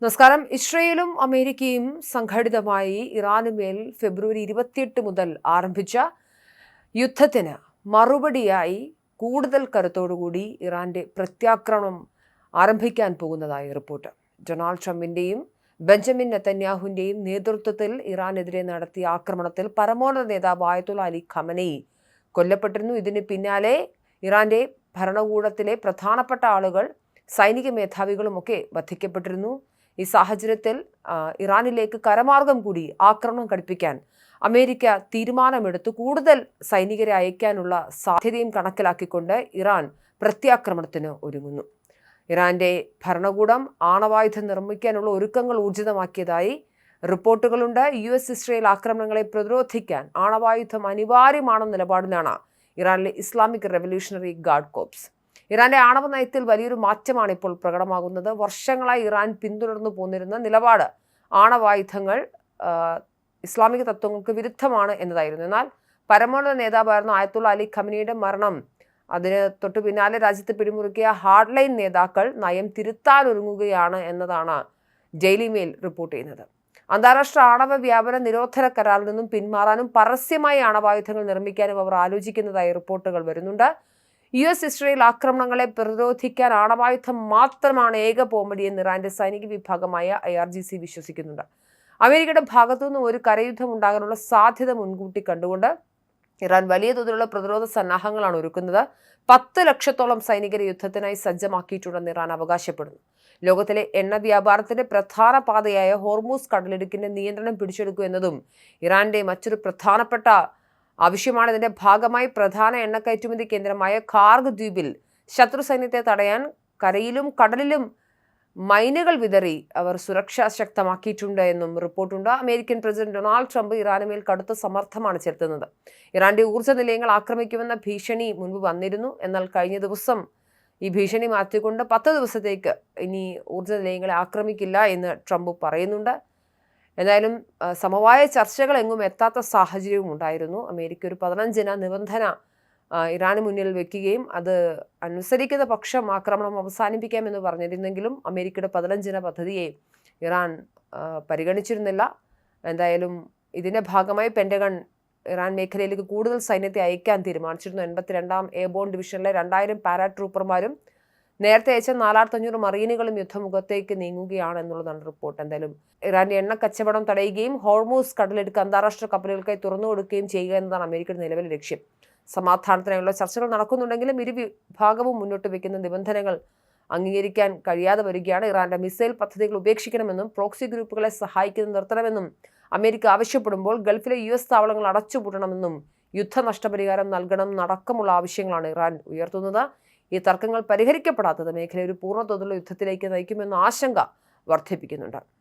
നമസ്കാരം. ഇസ്രയേലും അമേരിക്കയും സംഘടിതമായി ഇറാനുമേൽ ഫെബ്രുവരി 28 മുതൽ ആരംഭിച്ച യുദ്ധത്തിന് മറുപടിയായി കൂടുതൽ കരുത്തോടുകൂടി ഇറാന്റെ പ്രത്യാക്രമണം ആരംഭിക്കാൻ പോകുന്നതായി റിപ്പോർട്ട്. ഡൊണാൾഡ് ട്രംപിന്റെയും ബെഞ്ചമിൻ നെതന്യാഹുവിന്റെയും നേതൃത്വത്തിൽ ഇറാനെതിരെ നടത്തിയ ആക്രമണത്തിൽ പരമോന്നത നേതാവ് ആയത്തുള്ള അലി ഖമനേയി കൊല്ലപ്പെട്ടിരുന്നു. ഇതിന് പിന്നാലെ ഇറാന്റെ ഭരണകൂടത്തിലെ പ്രധാനപ്പെട്ട ആളുകൾ, സൈനിക മേധാവികളുമൊക്കെ വധിക്കപ്പെട്ടിരുന്നു. ഈ സാഹചര്യത്തിൽ ഇറാനിലേക്ക് കരമാർഗം കൂടി ആക്രമണം ഘടിപ്പിക്കാൻ അമേരിക്ക തീരുമാനമെടുത്ത് കൂടുതൽ സൈനികരെ അയക്കാനുള്ള സാധ്യതയും കണക്കിലാക്കിക്കൊണ്ട് ഇറാൻ പ്രത്യാക്രമണത്തിന് ഒരുങ്ങുന്നു. ഇറാന്റെ ഭരണകൂടം ആണവായുധം നിർമ്മിക്കാനുള്ള ഒരുക്കങ്ങൾ ഊർജിതമാക്കിയതായി റിപ്പോർട്ടുകളുണ്ട്. ഇസ്രയേൽ ആക്രമണങ്ങളെ പ്രതിരോധിക്കാൻ ആണവായുധം അനിവാര്യമാണെന്ന നിലപാടിലാണ് ഇറാനിലെ ഇസ്ലാമിക് റെവല്യൂഷണറി ഗാർഡ് കോർപ്സ്. ഇറാന്റെ ആണവ നയത്തിൽ വലിയൊരു മാറ്റമാണ് ഇപ്പോൾ പ്രകടമാകുന്നത്. വർഷങ്ങളായി ഇറാൻ പിന്തുടർന്നു പോന്നിരുന്ന നിലപാട് ആണവായുധങ്ങൾ ഇസ്ലാമിക തത്വങ്ങൾക്ക് വിരുദ്ധമാണ് എന്നതായിരുന്നു. എന്നാൽ പരമോന്നത നേതാവായിരുന്ന ആയത്തുള്ള അലി ഖമനയുടെ മരണം, അതിന് തൊട്ടു പിന്നാലെ രാജ്യത്ത് പിടിമുറുക്കിയ ഹാർഡ്ലൈൻ നേതാക്കൾ നയം തിരുത്താനൊരുങ്ങുകയാണ് എന്നതാണ് ഡെയിലി മെയിൽ റിപ്പോർട്ട് ചെയ്യുന്നത്. അന്താരാഷ്ട്ര ആണവ വ്യാപന നിരോധന കരാറിൽ നിന്നും പിന്മാറാനും പരസ്യമായി ആണവായുധങ്ങൾ നിർമ്മിക്കാനും അവർ ആലോചിക്കുന്നതായി റിപ്പോർട്ടുകൾ വരുന്നുണ്ട്. ഇസ്രയേൽ ആക്രമണങ്ങളെ പ്രതിരോധിക്കാൻ ആണവായുധം മാത്രമാണ് ഏക പോംവഴിയെന്ന് ഇറാന്റെ സൈനിക വിഭാഗമായ IRGC വിശ്വസിക്കുന്നുണ്ട്. അമേരിക്കയുടെ ഭാഗത്തുനിന്നും ഒരു കരയുദ്ധം ഉണ്ടാകാനുള്ള സാധ്യത മുൻകൂട്ടി കണ്ടുകൊണ്ട് ഇറാൻ വലിയ തോതിലുള്ള പ്രതിരോധ സന്നാഹങ്ങളാണ് ഒരുക്കുന്നത്. 10 ലക്ഷത്തോളം സൈനികരെ യുദ്ധത്തിനായി സജ്ജമാക്കിയിട്ടുണ്ടെന്ന് ഇറാൻ അവകാശപ്പെടുന്നു. ലോകത്തിലെ എണ്ണ വ്യാപാരത്തിന്റെ പ്രധാന പാതയായ ഹോർമൂസ് കടലിടുക്കിന്റെ നിയന്ത്രണം പിടിച്ചെടുക്കുക എന്നതും ഇറാന്റെ മറ്റൊരു പ്രധാനപ്പെട്ട ആവശ്യമാണ്. ഇതിന്റെ ഭാഗമായി പ്രധാന എണ്ണ കയറ്റുമതി കേന്ദ്രമായ ഖാർഗ് ദ്വീപിൽ ശത്രു സൈന്യത്തെ തടയാൻ കരയിലും കടലിലും മൈനുകൾ വിതറി അവർ സുരക്ഷ ശക്തമാക്കിയിട്ടുണ്ട് എന്നും റിപ്പോർട്ടുണ്ട്. അമേരിക്കൻ പ്രസിഡന്റ് ഡൊണാൾഡ് ട്രംപ് ഇറാനുമേൽ കടുത്ത സമ്മർദ്ദമാണ് ചെലുത്തുന്നത്. ഇറാന്റെ ഊർജ്ജ നിലയങ്ങൾ ആക്രമിക്കുമെന്ന ഭീഷണി മുൻപ് വന്നിരുന്നു. എന്നാൽ കഴിഞ്ഞ ദിവസം ഈ ഭീഷണി മാറ്റിക്കൊണ്ട് 10 ദിവസത്തേക്ക് ഇനി ഊർജ്ജ നിലയങ്ങളെ ആക്രമിക്കില്ല എന്ന് ട്രംപ് പറയുന്നുണ്ട്. എന്തായാലും സമവായ ചർച്ചകൾ എങ്ങും എത്താത്ത സാഹചര്യവും ഉണ്ടായിരുന്നു. അമേരിക്ക ഒരു 15 നിബന്ധന ഇറാന് മുന്നിൽ വെക്കുകയും അത് അനുസരിക്കുന്ന പക്ഷം ആക്രമണം അവസാനിപ്പിക്കാമെന്ന് പറഞ്ഞിരുന്നെങ്കിലും അമേരിക്കയുടെ 15 പദ്ധതിയെ ഇറാൻ പരിഗണിച്ചിരുന്നില്ല. എന്തായാലും ഇതിൻ്റെ ഭാഗമായി പെൻറ്റഗൺ ഇറാൻ മേഖലയിലേക്ക് കൂടുതൽ സൈന്യത്തെ അയക്കാൻ തീരുമാനിച്ചിരുന്നു. 82ാം എയർബോൺ ഡിവിഷനിലെ 2000 പാരാട്രൂപ്പർമാരും നേരത്തെ അയച്ച 4500 മറീനുകളും യുദ്ധമുഖത്തേക്ക് നീങ്ങുകയാണ് എന്നുള്ളതാണ് റിപ്പോർട്ട്. എന്തായാലും ഇറാന്റെ എണ്ണ കച്ചവടം തടയുകയും ഹോർമൂസ് കടലെടുക്ക് അന്താരാഷ്ട്ര കപ്പലുകൾക്കായി തുറന്നു കൊടുക്കുകയും ചെയ്യുക എന്നതാണ് അമേരിക്കയുടെ നിലവിലെ ലക്ഷ്യം. സമാധാനത്തിനായുള്ള ചർച്ചകൾ നടക്കുന്നുണ്ടെങ്കിലും ഇരു വിഭാഗവും മുന്നോട്ട് വയ്ക്കുന്ന നിബന്ധനകൾ അംഗീകരിക്കാൻ കഴിയാതെ വരികയാണ്. ഇറാന്റെ മിസൈൽ പദ്ധതികൾ ഉപേക്ഷിക്കണമെന്നും പ്രോക്സി ഗ്രൂപ്പുകളെ സഹായിക്കുന്നത് നിർത്തണമെന്നും അമേരിക്ക ആവശ്യപ്പെടുമ്പോൾ ഗൾഫിലെ US താവളങ്ങൾ അടച്ചുപൂട്ടണമെന്നും യുദ്ധ നഷ്ടപരിഹാരം നൽകണം അടക്കമുള്ള ആവശ്യങ്ങളാണ് ഇറാൻ ഉയർത്തുന്നത്. ഈ തർക്കങ്ങൾ പരിഹരിക്കപ്പെടാത്തത് മേഖലയെ ഒരു പൂർണ്ണതോതിലുള്ള യുദ്ധത്തിലേക്ക് നയിക്കുമെന്ന ആശങ്ക വർദ്ധിപ്പിക്കുന്നുണ്ട്.